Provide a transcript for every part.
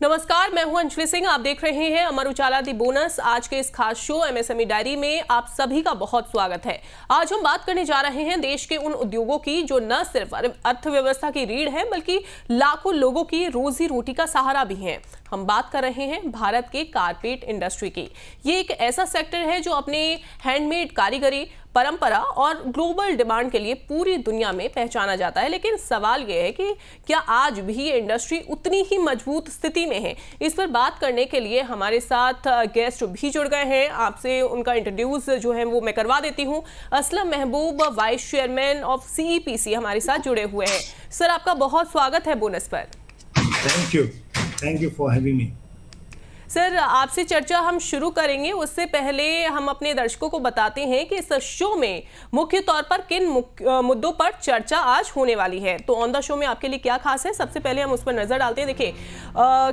नमस्कार, मैं हूं अंजलि सिंह। आप देख रहे हैं अमर उजाला दी बोनस। आज के इस खास शो एमएसएमई डायरी में आप सभी का बहुत स्वागत है। आज हम बात करने जा रहे हैं देश के उन उद्योगों की जो न सिर्फ अर्थव्यवस्था की रीढ़ है बल्कि लाखों लोगों की रोजी रोटी का सहारा भी हैं। हम बात कर रहे हैं भारत के कारपेट इंडस्ट्री की। ये एक ऐसा सेक्टर है जो अपने हैंडमेड कारीगरी, परंपरा और ग्लोबल डिमांड के लिए पूरी दुनिया में पहचाना जाता है। लेकिन सवाल यह है कि क्या आज भी ये इंडस्ट्री उतनी ही मजबूत स्थिति में है? इस पर बात करने के लिए हमारे साथ गेस्ट भी जुड़ गए हैं। आपसे उनका इंट्रोड्यूस जो है वो मैं करवा देती हूँ। असलम महबूब, वाइस चेयरमैन ऑफ सीईपीसी, हमारे साथ जुड़े हुए हैं। सर, आपका बहुत स्वागत है बोनस पर। Thank you for having me. Sir, आपसे चर्चा हम शुरू करेंगे उससे पहले हम अपने दर्शकों को बताते हैं कि इस शो में मुख्य तौर पर किन मुद्दों पर चर्चा आज होने वाली है। तो ऑन द शो में आपके लिए क्या खास है, सबसे पहले हम उस पर नजर डालते हैं। देखिए,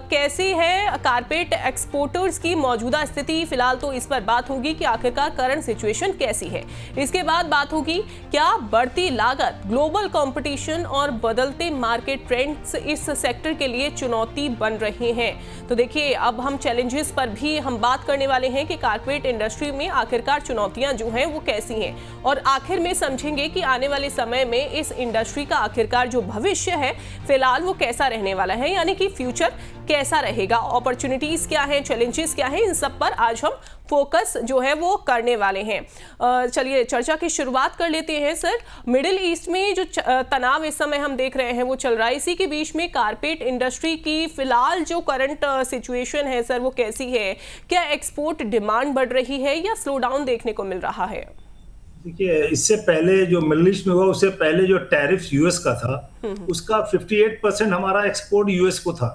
कैसी है कारपेट एक्सपोर्टर्स की मौजूदा स्थिति। फिलहाल तो इस पर बात होगी कि आखिरकार करंट सिचुएशन कैसी है। इसके बाद बात होगी क्या बढ़ती लागत, ग्लोबल कंपटीशन और बदलते मार्केट ट्रेंड्स इस सेक्टर के लिए चुनौती बन रहे हैं। तो देखिए, अब हम चैलेंजेस पर भी हम बात करने वाले हैं कि कारपेट इंडस्ट्री में आखिरकार चुनौतियां जो हैं वो कैसी हैं, और आखिर में समझेंगे कि आने वाले समय में इस इंडस्ट्री का आखिरकार जो भविष्य है फिलहाल वो कैसा रहने वाला है, यानी कि फ्यूचर कैसा रहेगा, अपॉर्चुनिटीज क्या हैं, चैलेंजेस क्या हैं, इन सब पर आज हम फोकस जो है वो करने वाले हैं। चलिए चर्चा की शुरुआत कर लेते हैं। सर, मिडिल ईस्ट में जो तनाव इस समय हम देख रहे हैं वो चल रहा है, इसी के बीच में कारपेट इंडस्ट्री की फिलहाल जो करंट सिचुएशन है सर वो कैसी है? क्या एक्सपोर्ट डिमांड बढ़ रही है या स्लो डाउन देखने को मिल रहा है? देखिए, इससे पहले जो मिडिल ईस्ट में हुआ उससे पहले जो टैरिफ यूएस का था उसका 58% हमारा एक्सपोर्ट यूएस को था।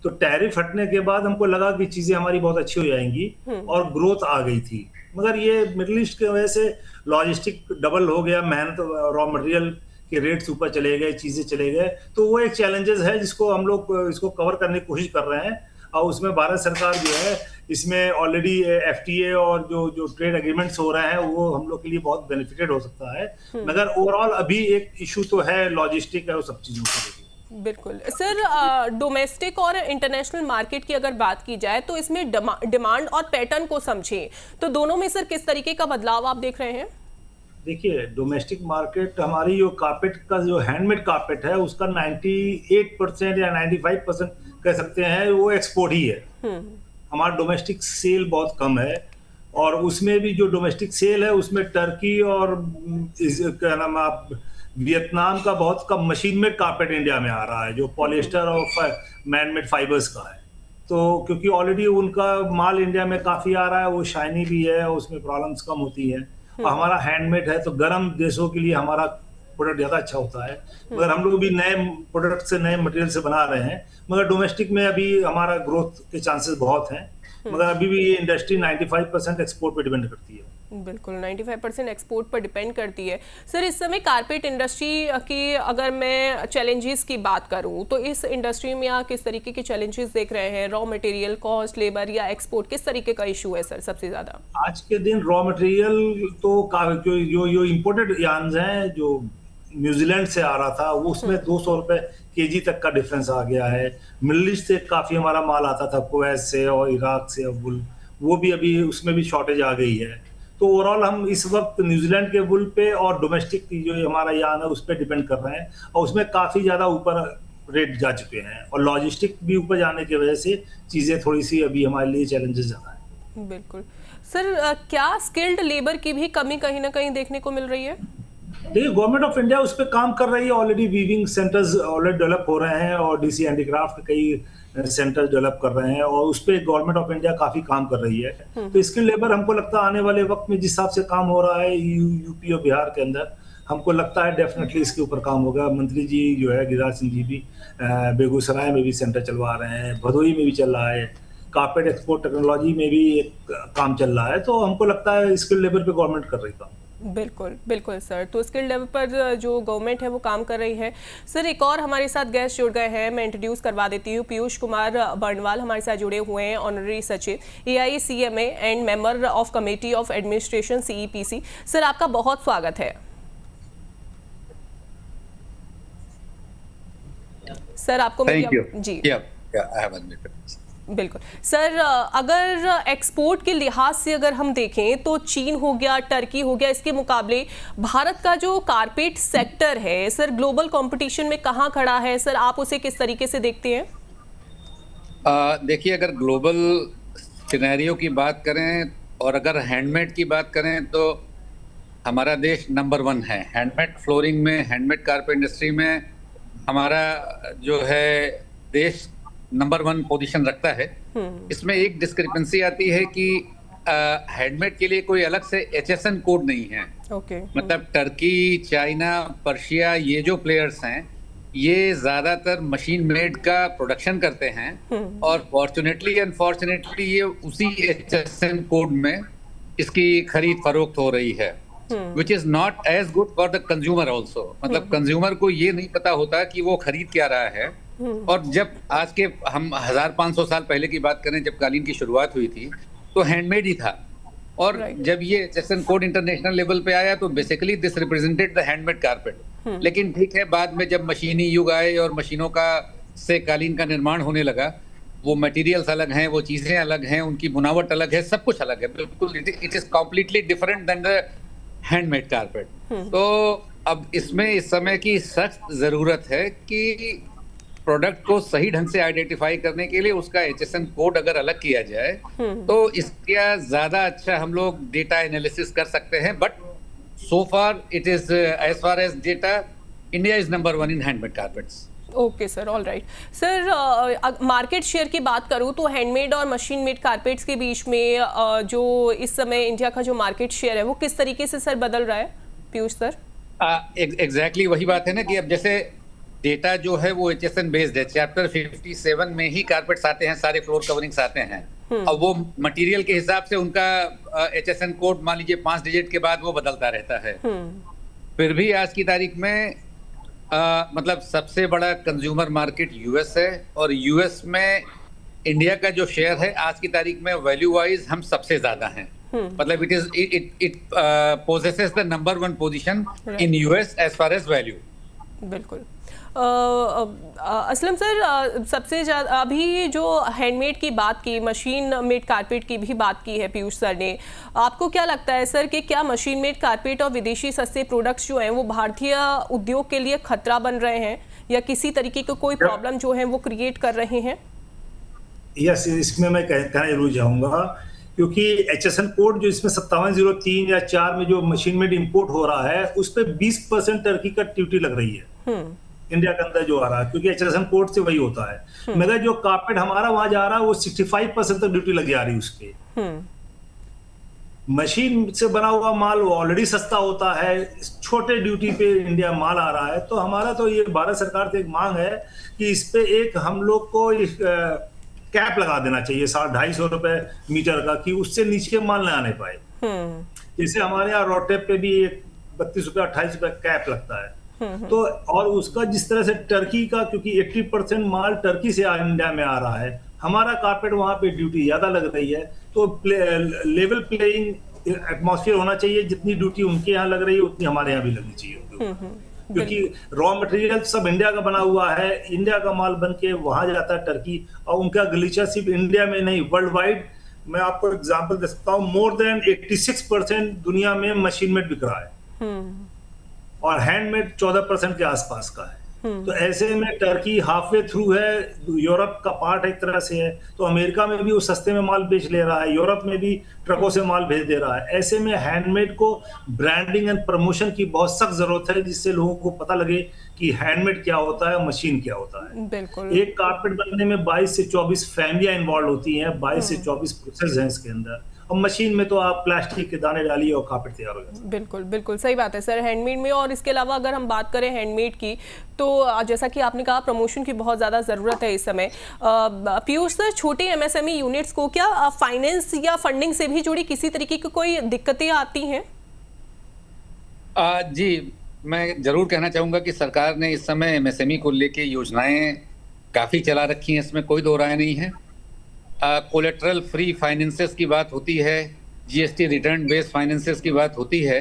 तो टैरिफ हटने के बाद हमको लगा कि चीजें हमारी बहुत अच्छी हो जाएंगी और ग्रोथ आ गई थी। मगर ये मिडिल ईस्ट की वजह से लॉजिस्टिक डबल हो गया, मेहनत, रॉ मटेरियल के रेट्स ऊपर चले गए, चीजें चले गए। तो वो एक चैलेंजेस है जिसको हम लोग इसको कवर करने की कोशिश कर रहे हैं। और उसमें भारत सरकार जो है इसमें ऑलरेडी एफटीए और जो ट्रेड एग्रीमेंट्स हो रहे हैं वो हम लोग के लिए बहुत बेनिफिटेड हो सकता है। मगर ओवरऑल अभी एक इशू तो है, लॉजिस्टिक है, वो सब चीजों को लेकर। बिल्कुल सर, डोमेस्टिक और इंटरनेशनल मार्केट की अगर बात की जाए तो इसमें डिमांड और पैटर्न को समझें तो दोनों में सर किस तरीके का बदलाव आप देख रहे हैं? देखिए, डोमेस्टिक मार्केट हमारी जो कारपेट का जो हैंडमेड कारपेट है उसका 98% या 95% कह सकते हैं वो एक्सपोर्ट ही है। हमारा डोमेस्टिक सेल बहुत कम है, और उसमें भी जो डोमेस्टिक सेल है उसमें टर्की और क्या नाम आप वियतनाम का बहुत कम मशीन मेड कारपेट इंडिया में आ रहा है जो पॉलिएस्टर और मैनमेड फाइबर्स का है। तो क्योंकि ऑलरेडी उनका माल इंडिया में काफी आ रहा है, वो शाइनी भी है, उसमें प्रॉब्लम्स कम होती है। और हमारा हैंडमेड है तो गर्म देशों के लिए हमारा प्रोडक्ट ज्यादा अच्छा होता है। मगर हम लोग भी नए प्रोडक्ट से, नए मटेरियल से बना रहे हैं। मगर डोमेस्टिक में अभी हमारा ग्रोथ के चांसेस बहुत हैं। मगर अभी भी ये इंडस्ट्री 95% एक्सपोर्ट पे डिपेंड करती है। बिल्कुल, 95% एक्सपोर्ट पर डिपेंड करती है। सर, इस समय कारपेट इंडस्ट्री की अगर मैं चैलेंजेस की बात करूं तो इस इंडस्ट्री में आप किस तरीके के चैलेंजेस देख रहे हैं? रॉ मटेरियल कॉस्ट, लेबर या एक्सपोर्ट, किस तरीके का इशू है सर सबसे ज्यादा? आज के दिन रॉ मटेरियल तो जो इम्पोर्टेड यार्न्स हैं जो न्यूजीलैंड से आ रहा था वो उसमें 200 रुपए केजी तक का डिफरेंस आ गया है। मिडिल ईस्ट से काफी हमारा माल आता था, कुवैत से और इराक से, वुल, वो भी अभी उसमें भी शॉर्टेज आ गई है। तो ओवरऑल हम इस वक्त न्यूजीलैंड के वुल पे और डोमेस्टिक जो हमारा यार्न है उस पर डिपेंड कर रहे हैं, और उसमें काफी ज्यादा ऊपर रेट जा चुके हैं, और लॉजिस्टिक भी ऊपर जाने की वजह से चीजें थोड़ी सी अभी हमारे लिए चैलेंजेस ज्यादा है। बिल्कुल सर, क्या स्किल्ड लेबर की भी कमी कहीं ना कहीं देखने को मिल रही है? देखिए, गवर्नमेंट ऑफ इंडिया उस पर काम कर रही है। Already weaving centres already develop हो रहे हैं और डीसी हैंडीक्राफ्ट कई सेंटर डेवलप कर रहे हैं, और उस पर गवर्नमेंट ऑफ इंडिया काफी काम कर रही है। तो स्किल लेबर हमको लगता है आने वाले वक्त में जिस हिसाब से काम हो रहा है यूपी और बिहार के अंदर, हमको लगता है डेफिनेटली इसके ऊपर काम होगा। मंत्री जी जो है गिरिराज सिंह जी भी बेगूसराय में भी सेंटर चलवा रहे हैं, भदोही में भी चल रहा है, कारपेट एक्सपोर्ट टेक्नोलॉजी में भी एक काम चल रहा है। तो हमको लगता है स्किल लेबर पे गवर्नमेंट कर रही काम। बिल्कुल बिल्कुल सर, तो स्किल लेवल पर जो गवर्नमेंट है वो काम कर रही है। सर, एक और हमारे साथ गेस्ट जुड़ गए हैं, मैं इंट्रोड्यूस करवा देती हूँ। पीयूष कुमार बर्नवाल हमारे साथ जुड़े हुए हैं, ऑनररी सचिव AICMA and member of committee of administration CEPC। Sir, आपका बहुत स्वागत है। सर, आपको थैंक यू जी I have admitted. बिल्कुल सर, अगर एक्सपोर्ट के लिहाज से अगर हम देखें तो चीन हो गया, टर्की हो गया, इसके मुकाबले भारत का जो कारपेट सेक्टर है सर ग्लोबल कंपटीशन में कहाँ खड़ा है सर, आप उसे किस तरीके से देखते हैं? देखिए, अगर ग्लोबल सिनेरियो की बात करें और अगर हैंडमेड की बात करें तो हमारा देश नंबर 1 है हैंडमेड फ्लोरिंग में, हैंडमेड कारपेट इंडस्ट्री में हमारा जो है देश नंबर 1 पोजीशन रखता है। इसमें एक डिस्क्रिपेंसी आती है कि हैंडमेड के लिए कोई अलग से HSN कोड नहीं है। मतलब टर्की, चाइना, पर्शिया, ये जो प्लेयर्स हैं ये ज्यादातर मशीन मेड का प्रोडक्शन करते हैं और फॉर्चुनेटली अनफॉर्चुनेटली ये उसी HSN कोड में इसकी खरीद फरोख्त हो रही है, which is not as good for the consumer also. मतलब कंज्यूमर को ये नहीं पता होता कि वो खरीद क्या रहा है। और जब आज के हम 1500 साल पहले की बात करें, जब कालीन की शुरुआत हुई थी तो हैंडमेड ही था, और जब ये HSN कोड इंटरनेशनल लेवल पे आया तो basically this represented the handmade carpet. लेकिन ठीक है, बाद में जब मशीनी युग आए और मशीनों का से कालीन का निर्माण होने लगा, वो मटेरियल्स अलग हैं, वो चीजें अलग हैं, उनकी बुनावट अलग है, सब कुछ अलग है बिल्कुल। It is completely different than the handmade carpet. तो अब इसमें इस समय की सख्त जरूरत है कि प्रोडक्ट को सही ढंग से आइडेंटिफाई करने के लिए उसका HSN कोड अगर अलग किया जाए तो इसका ज्यादा अच्छा हम लोग डेटा एनालिसिस कर सकते हैं। But so far it is as far as data, India is number 1 in handmade carpets. Okay sir, all right sir. Market share की बात करूं तो हैंडमेड और मशीन मेड कारपेट्स के बीच में जो इस समय इंडिया का जो मार्केट शेयर है वो किस तरीके से सर बदल रहा है पीयूष सर? एग्जैक्टली वही बात है ना कि अब जैसे डेटा जो है वो HSN बेस्ड है। चैप्टर 57 में ही कारपेट्स आते हैं, सारे फ्लोर कवरिंग्स आते हैं। अब वो मटेरियल के हिसाब से उनका HSN कोड मान लीजिए 5 डिजिट के बाद वो बदलता रहता है। फिर भी आज की तारीख में मतलब सबसे बड़ा कंज्यूमर मार्केट US है, और US में इंडिया का जो शेयर है आज की तारीख में वैल्यू वाइज हम सबसे ज्यादा हैं। मतलब it possesses the number 1 position in US as far as value. बिल्कुल। असलम सर, सबसे ज़्यादा अभी जो हैंडमेड की बात की, मशीन मेड कारपेट की भी बात की है पीयूष सर ने, आपको क्या लगता है सर कि क्या मशीन मेड कारपेट और विदेशी सस्ते प्रोडक्ट्स जो हैं वो भारतीय उद्योग के लिए खतरा बन रहे हैं या किसी तरीके का कोई प्रॉब्लम जो है वो क्रिएट कर रहे हैं? यस, इसमें मैं कहना जरूर चाहूँगा क्योंकि HSN कोड जो इसमें 5703 या 4 में जो मशीन मेड इंपोर्ट हो रहा है उस पर 20% टर्की का ड्यूटी लग रही है इंडिया के अंदर जो आ रहा है, क्योंकि HSN कोड से वही होता है। मगर जो कारपेट हमारा वहां जा रहा है वो 65% तक ड्यूटी लग जा रही है उसके। मशीन से बना हुआ माल ऑलरेडी सस्ता होता है, छोटे ड्यूटी पे इंडिया माल आ रहा है। तो हमारा तो ये भारत सरकार से एक मांग है कि इस पे एक हम लोग को कैप लगा देना चाहिए 250 रुपए मीटर का, कि उससे नीचे माल न आने पाए। जैसे हमारे यहाँ रोटेप पे भी 32 रुपए 28 रुपए कैप लगता है। तो और उसका जिस तरह से टर्की का, क्योंकि 80% माल टर्की से इंडिया में आ रहा है, हमारा कारपेट वहां पे ड्यूटी ज्यादा लग रही है। तो लेवल प्लेइंग एटमॉस्फेयर होना चाहिए, जितनी ड्यूटी उनके यहाँ लग रही है उतनी हमारे यहाँ भी लगनी चाहिए। क्योंकि रॉ मटेरियल सब इंडिया का बना हुआ है, इंडिया का माल बन के वहां जाता है टर्की, और उनका गलीचा सिर्फ इंडिया में नहीं वर्ल्ड वाइड। मैं आपको एग्जांपल दे सकता हूँ, मोर देन 86% दुनिया में मशीन मेड बिक रहा है और हैंडमेड 14% के आसपास का है। तो ऐसे में टर्की हाफवे थ्रू है, यूरोप का पार्ट एक तरह से है, तो अमेरिका में भी वो सस्ते में माल बेच ले रहा है, यूरोप में भी ट्रकों से माल भेज दे रहा है। ऐसे में हैंडमेड को ब्रांडिंग एंड प्रमोशन की बहुत सख्त जरूरत है, जिससे लोगों को पता लगे कि हैंडमेड क्या होता है, मशीन क्या होता है। बिल्कुल। एक कारपेट बनने में 22 से 24 फैमिलियां इन्वॉल्व होती हैं, 22 से 24 प्रोसेस हैं इसके अंदर। और मशीन में तो आप प्लास्टिक के दाने डालिए और कारपेट तैयार हो जाता है। बिल्कुल बिल्कुल सही बात है सर, हैंडमेड में। और इसके अलावा अगर हम बात करें हैंडमेड की, तो जैसा कि आपने कहा प्रमोशन की बहुत ज़्यादा ज़रूरत है इस समय। पीयूष सर, छोटे MSME यूनिट्स को क्या फाइनेंस या फंडिंग से भी जुड़ी किसी तरीके की कोई दिक्कतें आती हैं? जी, मैं जरूर कहना चाहूँगा कि सरकार ने इस समय MSME को लेके योजनाएं काफ़ी चला रखी हैं, इसमें कोई दो राय नहीं है। कोलेट्रल फ्री फाइनेंसेस की बात होती है, GST रिटर्न बेस्ड फाइनेंसेस की बात होती है,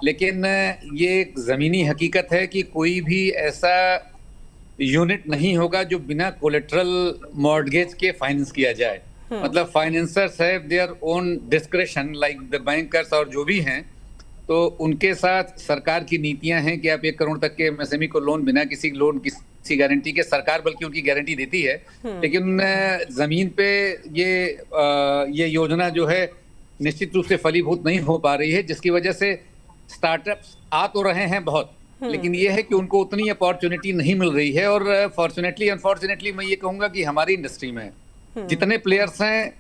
लेकिन ये एक ज़मीनी हकीकत है कि कोई भी ऐसा यूनिट नहीं होगा जो बिना कोलेट्रल मॉर्गेज के फाइनेंस किया जाए। मतलब financiers have their own discretion like the bankers और जो भी हैं, तो उनके साथ सरकार की नीतियां हैं कि आप 1 करोड़ तक के एमएसएमई को लोन बिना किसी गारंटी के, सरकार बल्कि उनकी गारंटी देती है, लेकिन जमीन पे ये योजना जो है निश्चित रूप से फलीभूत नहीं हो पा रही है, जिसकी वजह से स्टार्टअप्स आ तो रहे हैं बहुत, लेकिन ये है कि उनको उतनी अपॉर्चुनिटी नहीं मिल रही है। और फॉर्चुनेटली अनफॉर्चुनेटली मैं ये कहूंगा कि हमारी इंडस्ट्री में जितने प्लेयर्स हैं,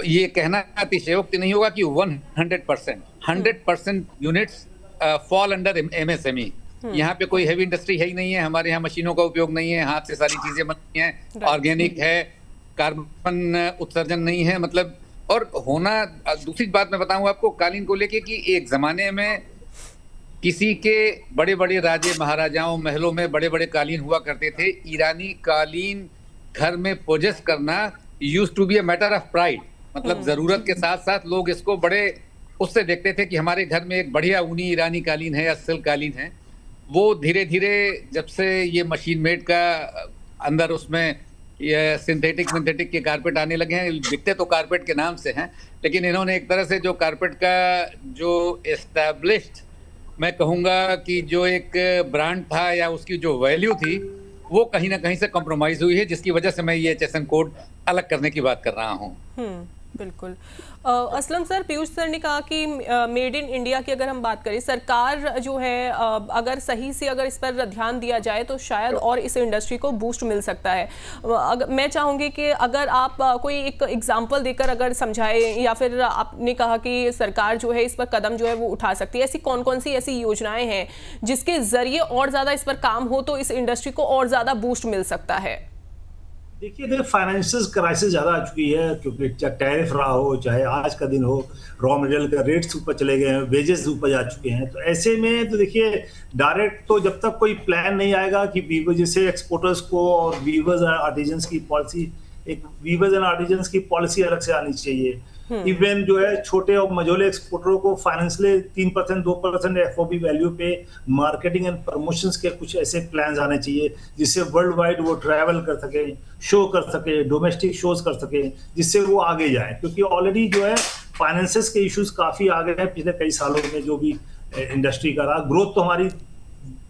ये कहना अतिशयोक्ति नहीं होगा कि 100% यूनिट्स फॉल अंडर एमएसएमई। यहाँ पे कोई हैवी इंडस्ट्री है ही नहीं है, हमारे यहाँ मशीनों का उपयोग नहीं है, हाथ से सारी चीजें बनती हैं, ऑर्गेनिक है, कार्बन उत्सर्जन नहीं है, मतलब। और होना, दूसरी बात मैं बताऊं आपको कालीन को लेके कि एक जमाने में किसी के बड़े बड़े राजे महाराजाओं महलों में बड़े बड़े कालीन हुआ करते थे। ईरानी कालीन घर में पोजेस करना used to be a matter of pride, मतलब जरूरत के साथ साथ लोग इसको बड़े उससे देखते थे कि हमारे घर में एक बढ़िया ऊनी ईरानी कालीन है या सिल्क कालीन है। वो धीरे धीरे जब से ये मशीन मेड का अंदर उसमें ये सिंथेटिक के कारपेट आने लगे हैं, दिखते तो कारपेट के नाम से हैं, लेकिन इन्होंने एक तरह से जो कारपेट का जो एस्टैब्लिश्ड, मैं कहूँगा कि जो एक ब्रांड था या उसकी जो वैल्यू थी, वो कहीं ना कहीं से कॉम्प्रोमाइज हुई है, जिसकी वजह से मैं ये HSN कोड अलग करने की बात कर रहा हूँ। बिल्कुल। असलम सर, पीयूष सर ने कहा कि मेड इन इंडिया की अगर हम बात करें, सरकार जो है अगर सही से अगर इस पर ध्यान दिया जाए तो शायद और इस इंडस्ट्री को बूस्ट मिल सकता है। मैं चाहूँगी कि अगर आप कोई एक एग्जांपल देकर अगर समझाएं, या फिर आपने कहा कि सरकार जो है इस पर कदम जो है वो उठा सकती है, ऐसी कौन कौन सी ऐसी योजनाएं हैं जिसके जरिए और ज़्यादा इस पर काम हो तो इस इंडस्ट्री को और ज़्यादा बूस्ट मिल सकता है? देखिए फाइनेंशियल क्राइसिस ज़्यादा आ चुकी है, क्योंकि चाहे टैरिफ रहा हो, चाहे आज का दिन हो, रॉ मटेरियल का रेट्स ऊपर चले गए हैं, वेजेस ऊपर जा चुके हैं। तो ऐसे में तो देखिए डायरेक्ट तो जब तक कोई प्लान नहीं आएगा कि वीवर जैसे एक्सपोर्टर्स को और वीवर्स एंड आर्टिजन्स की पॉलिसी, एक वीवर्स एंड आर्टिजन्स की पॉलिसी अलग से आनी चाहिए। इवन जो है छोटे और मझोले एक्सपोर्टरों को फाइनेंशियली 3% 2% FOB वैल्यू पे मार्केटिंग एंड प्रमोशंस के कुछ ऐसे प्लान्स आने चाहिए जिससे वर्ल्ड वाइड वो ट्रैवल कर सके, शो कर सके, डोमेस्टिक शोज कर सके, जिससे वो आगे जाए। क्योंकि ऑलरेडी जो है फाइनेंसेस के इश्यूज काफी आ गए हैं पिछले कई सालों में, जो भी इंडस्ट्री का रहा। ग्रोथ तो हमारी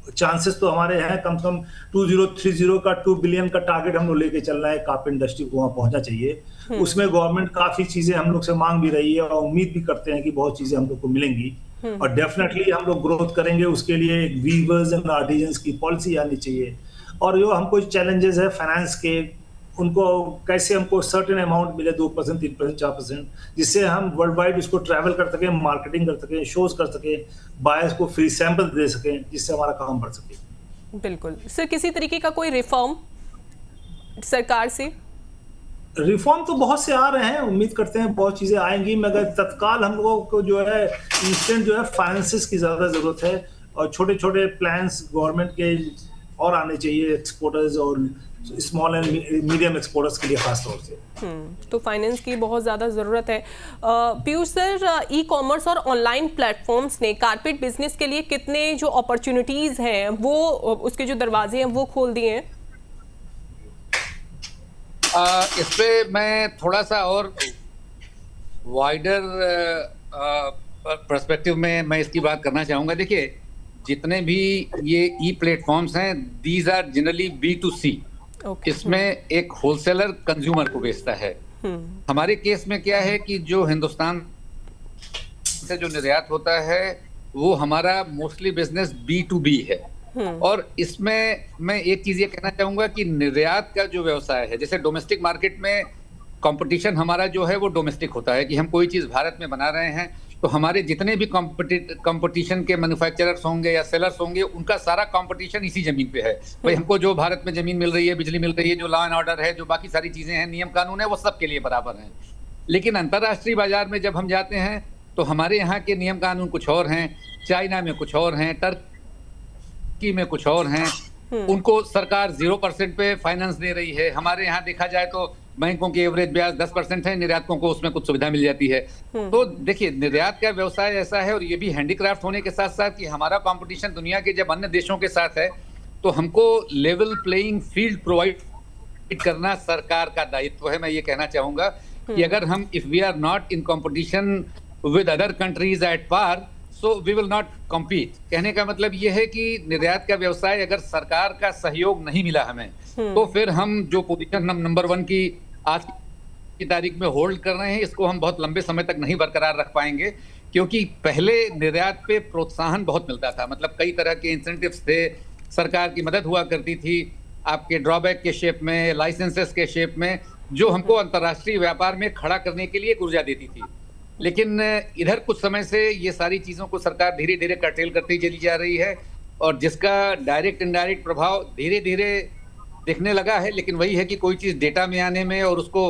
चांसेस तो हमारे हैं, कम से कम 2030 का 2 बिलियन का टारगेट हम लोग लेके चल रहे हैं, कार्पेट इंडस्ट्री को वहां पहुंचना चाहिए। उसमें गवर्नमेंट काफी चीजें हम लोग से मांग भी रही है और उम्मीद भी करते हैं कि बहुत चीजें हम लोग को मिलेंगी और डेफिनेटली हम लोग ग्रोथ करेंगे। उसके लिए एक वीवर्स एंड आर्टिजन्स की पॉलिसी आनी चाहिए। और जो हमको चैलेंजेस है फाइनेंस के, उनको कैसे हमको सर्टेन अमाउंट मिले, 2%, 3%, 4%, जिससे हम वर्ल्ड वाइड इसको ट्रैवल कर सकें, मार्केटिंग कर सकें, शोज कर सकें, बायर्स को फ्री सैंपल दे सकें, जिससे हमारा काम बढ़ सके। बिल्कुल सर, किसी तरीके का कोई रिफॉर्म सरकार से? रिफॉर्म तो बहुत से आ रहे हैं, उम्मीद करते हैं बहुत चीजें आएंगी, मगर तत्काल हम लोगों को जो है इंस्टेंट जो है फाइनेंसेस की ज्यादा जरूरत है और छोटे छोटे प्लान्स गवर्नमेंट के और आने चाहिए एक्सपोर्टर्स और स्मॉल एंड मीडियम एक्सपोर्टर्स के लिए खास तौर से। तो फाइनेंस की बहुत ज़्यादा ज़रूरत है। पीयूष सर, ई कॉमर्स और ऑनलाइन प्लेटफॉर्म्स ने कारपेट बिजनेस के लिए कितने जो अपॉर्चुनिटीज़ हैं वो उसके जो दरवाजे हैं वो खोल दिए हैं? इस पे मैं थोड़ा सा और वाइडर पर्सपेक्टिव में मैं इसकी बात करना चाहूँगा। देखिए जितने भी ये ई प्लेटफॉर्म्स हैं, दीज आर जनरली B2C। इसमें एक होलसेलर कंज्यूमर को बेचता है। हमारे केस में क्या है कि जो हिंदुस्तान से जो निर्यात होता है वो हमारा मोस्टली बिजनेस B2B है। और इसमें मैं एक चीज ये कहना चाहूंगा कि निर्यात का जो व्यवसाय है, जैसे डोमेस्टिक मार्केट में कंपटीशन हमारा जो है वो डोमेस्टिक होता है कि हम कोई चीज भारत में बना रहे हैं तो हमारे जितने भी कंपटीशन के मैन्युफैक्चरर्स होंगे या सेलर्स होंगे, उनका सारा कंपटीशन इसी जमीन पे है। भाई हमको जो भारत में जमीन मिल रही है, बिजली मिल रही है, जो लॉ एंड ऑर्डर है, जो बाकी सारी चीजें हैं, नियम कानून है, वो सबके लिए बराबर हैं। लेकिन अंतर्राष्ट्रीय बाजार में जब हम जाते हैं तो हमारे यहाँ के नियम कानून कुछ और हैं, चाइना में कुछ और हैं, टर्की में कुछ और हैं। उनको सरकार 0% पे फाइनेंस दे रही है। हमारे यहाँ देखा जाए तो बैंकों की एवरेज ब्याज 10% है, निर्यातकों को उसमें कुछ सुविधा मिल जाती है। तो देखिए निर्यात का व्यवसाय ऐसा है, और ये भी हैंडीक्राफ्ट होने के साथ साथ कि हमारा कंपटीशन दुनिया के जब अन्य देशों के साथ है तो हमको लेवल प्लेइंग फील्ड प्रोवाइड करना सरकार का दायित्व है। मैं ये कहना चाहूंगा कि अगर हम if we are not in competition with other countries at par, so we will not compete. कहने का मतलब ये है कि निर्यात का व्यवसाय अगर सरकार का सहयोग नहीं मिला हमें, तो फिर हम जो पोजीशन हम नंबर 1 की आज की तारीख में होल्ड कर रहे हैं, इसको हम बहुत लंबे समय तक नहीं बरकरार रख पाएंगे। क्योंकि पहले निर्यात पे प्रोत्साहन बहुत मिलता था, मतलब कई तरह के इंसेंटिव्स थे, सरकार की मदद हुआ करती थी आपके ड्रॉबैक के शेप में, लाइसेंसेस के शेप में, जो हमको अंतर्राष्ट्रीय व्यापार में खड़ा करने के लिए एक ऊर्जा देती थी। लेकिन इधर कुछ समय से ये सारी चीजों को सरकार धीरे धीरे कर्टेल करती चली जा रही है, और जिसका डायरेक्ट इनडायरेक्ट प्रभाव धीरे धीरे दिखने लगा है। लेकिन वही है कि कोई चीज डेटा में आने में और उसको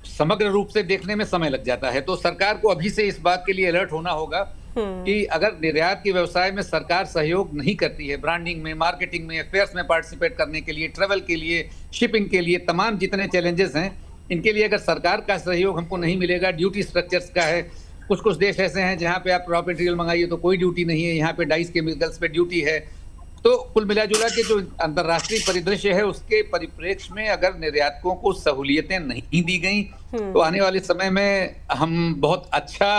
समग्र रूप से देखने में समय लग जाता है। तो सरकार को अभी से इस बात के लिए अलर्ट होना होगा कि अगर निर्यात के व्यवसाय में सरकार सहयोग नहीं करती है, ब्रांडिंग में, मार्केटिंग में, अफेयर्स में पार्टिसिपेट करने के लिए, ट्रेवल के लिए, शिपिंग के लिए, तमाम जितने चैलेंजेस हैं, इनके लिए अगर सरकार का सहयोग हमको नहीं मिलेगा, ड्यूटी स्ट्रक्चर्स का है, कुछ देश ऐसे हैं जहाँ पे आप रॉ मटेरियल मंगाइए तो कोई ड्यूटी नहीं है, यहाँ पे डाइस केमिकल्स पे ड्यूटी है। तो कुल मिला जुला के जो अंतर्राष्ट्रीय परिदृश्य है, उसके परिप्रेक्ष्य में अगर निर्यातकों को सहूलियतें नहीं दी गई, तो आने वाले समय में हम बहुत अच्छा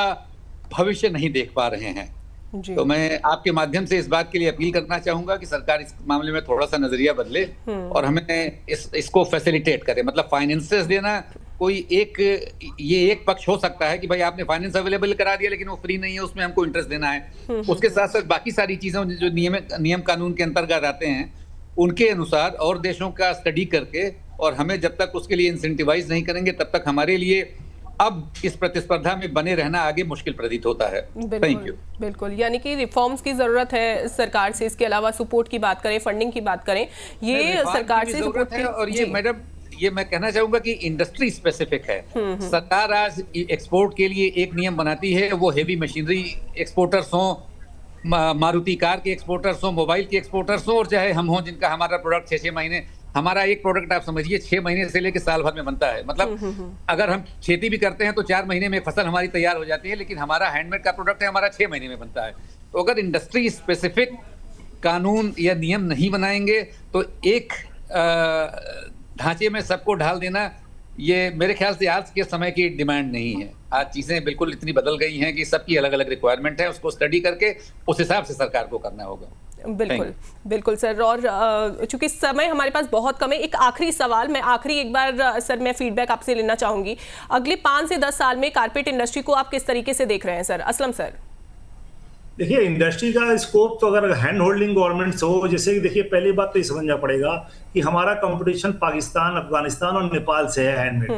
भविष्य नहीं देख पा रहे हैं। तो मैं आपके माध्यम से इस बात के लिए अपील करना चाहूंगा कि सरकार इस मामले में थोड़ा सा नजरिया बदले और हमें इसको फैसिलिटेट करे। मतलब फाइनेंसेस देना कोई एक पक्ष हो सकता है कि भाई आपने फाइनेंस अवेलेबल करा दिया लेकिन वो फ्री नहीं है, उसमें हमको इंटरेस्ट देना है। उसके साथ साथ बाकी सारी चीजें जो नियम कानून के अंतर्गत आते हैं, उनके अनुसार और देशों का स्टडी करके, और हमें जब तक उसके लिए इंसेंटिवाइज नहीं करेंगे तब तक हमारे लिए अब इस प्रतिस्पर्धा में बने रहना आगे मुश्किल प्रतीत होता है। Thank you. बिल्कुल, यानी कि रिफॉर्म्स की जरूरत है सरकार से। इसके अलावा सपोर्ट की बात करें, फंडिंग की बात करें, ये सरकार से सपोर्ट है। और ये मैडम, ये मैं कहना चाहूंगा कि इंडस्ट्री स्पेसिफिक है। सरकार आज एक्सपोर्ट के लिए एक नियम बनाती है, वो हेवी मशीनरी एक्सपोर्टर्स हों, मारुति कार के एक्सपोर्टर्स हों, मोबाइल के एक्सपोर्टर्स हों, और चाहे हम हों जिनका हमारा प्रोडक्ट 6-6 महीने, हमारा एक प्रोडक्ट आप समझिए 6 महीने से लेकर साल भर में बनता है। मतलब अगर हम खेती भी करते हैं तो 4 महीने में फसल हमारी तैयार हो जाती है, लेकिन हमारा हैंडमेड का प्रोडक्ट है, हमारा 6 महीने में बनता है। तो अगर इंडस्ट्री स्पेसिफिक कानून या नियम नहीं बनाएंगे तो एक ढांचे में सबको ढाल देना, ये मेरे ख्याल से आज के समय की डिमांड नहीं है। आज चीजें बिल्कुल इतनी बदल गई हैं कि सबकी अलग अलग रिक्वायरमेंट है, उसको स्टडी करके उस हिसाब से सरकार को करना होगा। बिल्कुल बिल्कुल सर। और चूंकि समय हमारे पास बहुत कम है, एक आखिरी सवाल, मैं आखिरी एक बार सर मैं फीडबैक आपसे लेना चाहूंगी। अगले 5 से 10 साल में कारपेट इंडस्ट्री को आप किस तरीके से देख रहे हैं सर? असलम सर। देखिए, इंडस्ट्री का स्कोप तो अगर हैंड होल्डिंग गवर्नमेंट से हो, जैसे कि देखिए पहली बात तो ये समझना पड़ेगा कि हमारा कंपटीशन पाकिस्तान, अफगानिस्तान और नेपाल से है हैंडमेड,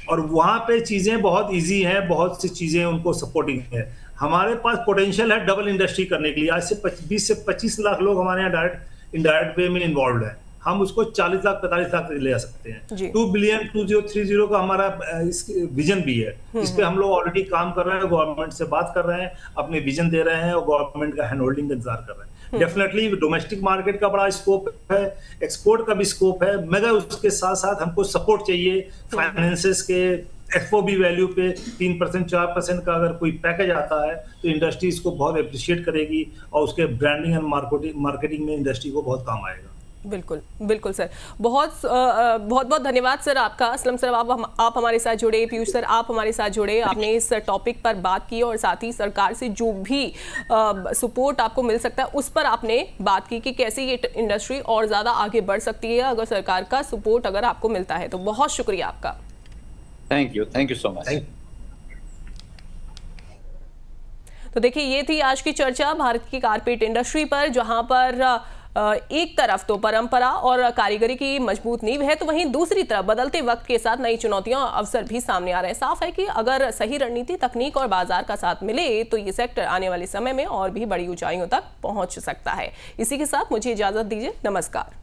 और वहां पे चीजें बहुत इजी हैं, बहुत सी चीजें उनको सपोर्टिंग है। हमारे पास पोटेंशियल है डबल इंडस्ट्री करने के लिए। आज से 20 से 25 लाख लोग हमारे यहाँ डायरेक्ट इनडायरेक्ट वे में इन्वॉल्व है। हम उसको 40 लाख 45 लाख ले आ सकते हैं। 2 बिलियन 2030 का हमारा विजन भी है। इस पे हम लोग ऑलरेडी काम कर रहे हैं, गवर्नमेंट से बात कर रहे हैं, अपने विजन दे रहे हैं और गवर्नमेंट का हैंड होल्डिंग का इंतजार कर रहे हैं। डेफिनेटली डोमेस्टिक मार्केट का बड़ा स्कोप है, एक्सपोर्ट का भी स्कोप है, मगर उसके साथ साथ हमको सपोर्ट चाहिए फाइनेंसेस के। एफओबी वैल्यू पे 3% 4% का अगर कोई पैकेज आता है तो इंडस्ट्री इसको बहुत अप्रिशिएट करेगी और उसके ब्रांडिंग एंड मार्केटिंग में इंडस्ट्री को बहुत काम आएगा। बिल्कुल बिल्कुल सर, बहुत बहुत धन्यवाद सर आपका। असलम सर आप हमारे साथ जुड़े, पीयूष सर आप हमारे साथ जुड़े, आपने इस टॉपिक पर बात की और साथ ही सरकार से जो भी सपोर्ट आपको मिल सकता है उस पर आपने बात की कि कैसे ये इंडस्ट्री और ज़्यादा आगे बढ़ सकती है अगर सरकार का सपोर्ट अगर आपको मिलता है। तो बहुत शुक्रिया आपका। Thank you so much. तो देखिए, ये थी आज की चर्चा भारत की कारपेट इंडस्ट्री पर, जहां पर एक तरफ तो परंपरा और कारीगरी की मजबूत नींव है, तो वहीं दूसरी तरफ बदलते वक्त के साथ नई चुनौतियां और अवसर भी सामने आ रहे हैं। साफ है कि अगर सही रणनीति, तकनीक और बाजार का साथ मिले तो ये सेक्टर आने वाले समय में और भी बड़ी ऊंचाइयों तक पहुंच सकता है। इसी के साथ मुझे इजाजत दीजिए, नमस्कार।